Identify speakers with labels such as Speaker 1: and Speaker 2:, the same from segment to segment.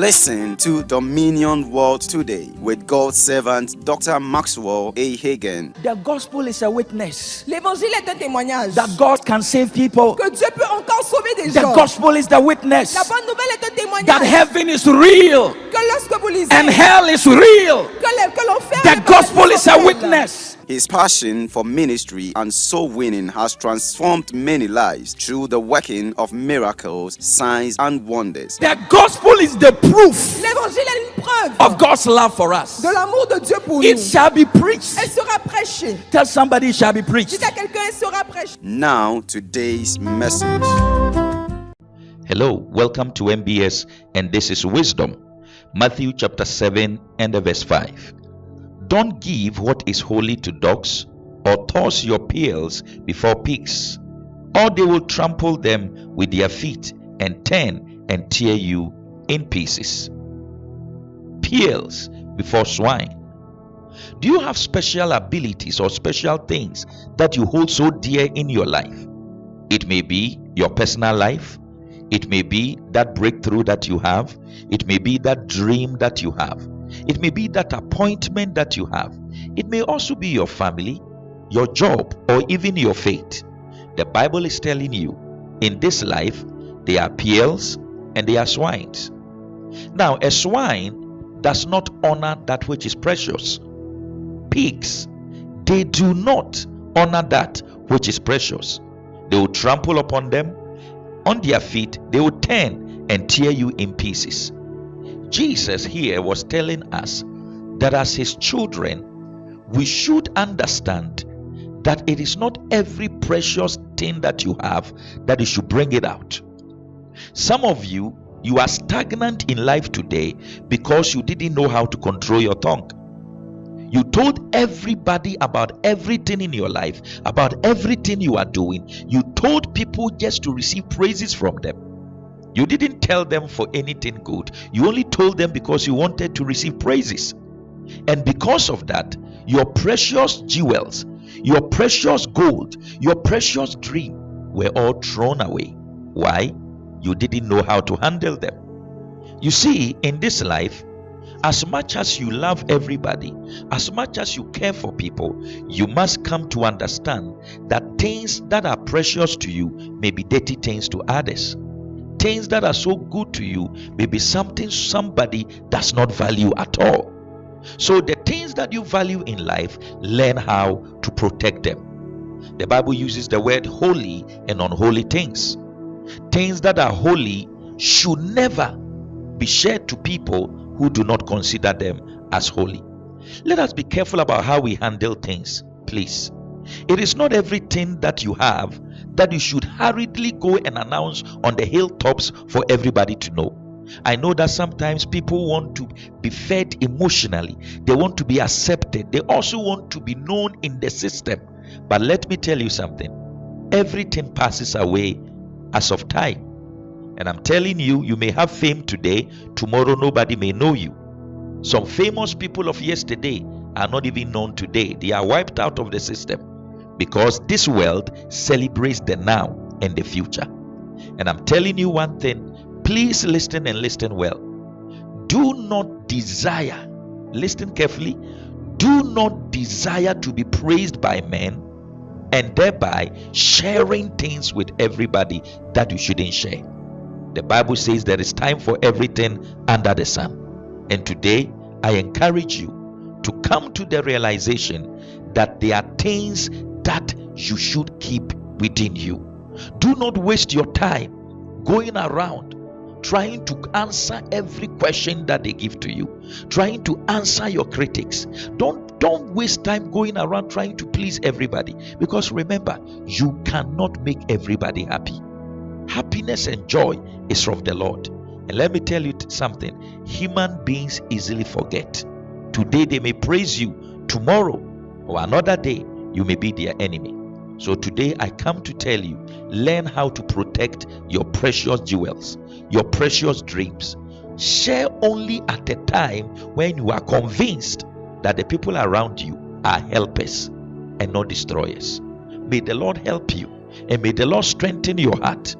Speaker 1: Listen to Dominion World Today with God's servant Dr. Maxwell A. Hagen.
Speaker 2: The gospel is a witness
Speaker 3: L'évangile est un témoignage
Speaker 2: that God can save people.
Speaker 3: que Dieu peut encore sauver des
Speaker 2: The
Speaker 3: gens.
Speaker 2: gospel is the witness
Speaker 3: La bonne nouvelle est un témoignage
Speaker 2: that heaven is real
Speaker 3: que lorsque vous lisez
Speaker 2: and hell is real.
Speaker 3: que l'enfer
Speaker 2: The
Speaker 3: est
Speaker 2: gospel is a
Speaker 3: réel.
Speaker 2: witness.
Speaker 1: His passion for ministry and soul winning has transformed many lives through the working of miracles, signs, and wonders.
Speaker 2: The gospel is the proof
Speaker 3: L'évangile est une preuve
Speaker 2: of God's love for us.
Speaker 3: de l'amour de Dieu pour
Speaker 2: It
Speaker 3: nous.
Speaker 2: shall be preached.
Speaker 3: Elle sera prêchée.
Speaker 2: Tell somebody it shall be preached.
Speaker 3: Dites à quelqu'un, elle sera prêchée.
Speaker 1: Now, today's message.
Speaker 4: Hello, welcome to MBS, and this is Wisdom, Matthew chapter 7 and verse 5. Don't give what is holy to dogs, or toss your pearls before pigs, or they will trample them with their feet and turn and tear you in pieces. Pearls before swine. Do you have special abilities or special things that you hold so dear in your life? It may be your personal life. It may be that breakthrough that you have. It may be that dream that you have. It may be that appointment that you have. It may also be your family, your job, or even your faith. The Bible is telling you, in this life, there are pearls and there are swines. Now, a swine does not honor that which is precious. Pigs, they do not honor that which is precious. They will trample upon them. On their feet, they will turn and tear you in pieces. Jesus here was telling us that as his children, we should understand that it is not every precious thing that you have that you should bring it out. Some of you are stagnant in life today because you didn't know how to control your tongue. You told everybody about everything in your life, about everything you are doing. You told people just to receive praises from them. You didn't tell them for anything good. You only told them because you wanted to receive praises. And because of that, your precious jewels, your precious gold, your precious dream were all thrown away. Why? You didn't know how to handle them. You see, in this life, as much as you love everybody, as much as you care for people, you must come to understand that things that are precious to you may be dirty things to others. Things that are so good to you may be something somebody does not value at all. So the things that you value in life, learn how to protect them. The Bible uses the word holy and unholy things. Things that are holy should never be shared to people who do not consider them as holy. Let us be careful about how we handle things, please. It is not everything that you have that you should hurriedly go and announce on the hilltops for everybody to know. I know that sometimes people want to be fed emotionally. They want to be accepted. They also want to be known in the system. But let me tell you something. Everything passes away as of time. And I'm telling you, you may have fame today. Tomorrow, nobody may know you. Some famous people of yesterday are not even known today. They are wiped out of the system because this world celebrates the now and the future. And I'm telling you one thing. Please listen and listen well. Do not desire, listen carefully, do not desire to be praised by men and thereby sharing things with everybody that you shouldn't share. The Bible says there is time for everything under the sun. And today, I encourage you to come to the realization that there are things that you should keep within you. Do not waste your time going around trying to answer every question that they give to you, trying to answer your critics. Don't waste time going around trying to please everybody, because remember, you cannot make everybody happy. Happiness and joy is from the Lord. And let me tell you something. Human beings easily forget. Today they may praise you. Tomorrow or another day you may be their enemy. So today I come to tell you, learn how to protect your precious jewels, your precious dreams. Share only at a time when you are convinced that the people around you are helpers and not destroyers. May the Lord help you, and may the Lord strengthen your heart.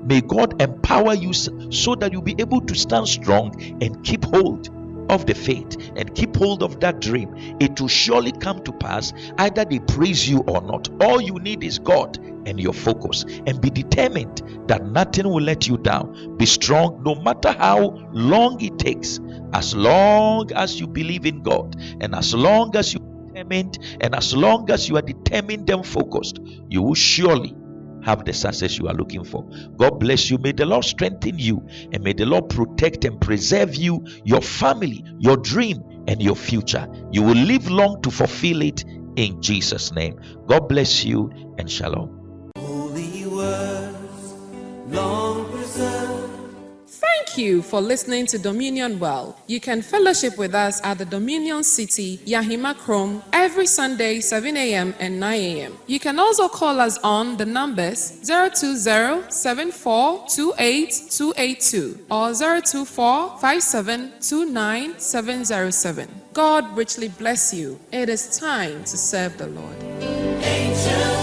Speaker 4: May God empower you so that you'll be able to stand strong and keep hold of the faith and keep hold of that dream. It will surely come to pass, either they praise you or not. All you need is God and your focus, and be determined that nothing will let you down. Be strong no matter how long it takes. As long as you believe in God, and as long as you are determined, and as long as you are determined and focused, you will surely have the success you are looking for. God bless you. May the Lord strengthen you, and may the Lord protect and preserve you, your family, your dream, and your future. You will live long to fulfill it in Jesus' name. God bless you, and shalom.
Speaker 5: Holy words, long preserved.
Speaker 6: Thank you for listening to Dominion Well. You can fellowship with us at the Dominion City, Yahima Chrome, every Sunday, 7 a.m. and 9 a.m. You can also call us on the numbers 020-7428-282 or 024-5729-707. God richly bless you. It is time to serve the Lord.
Speaker 5: Ancient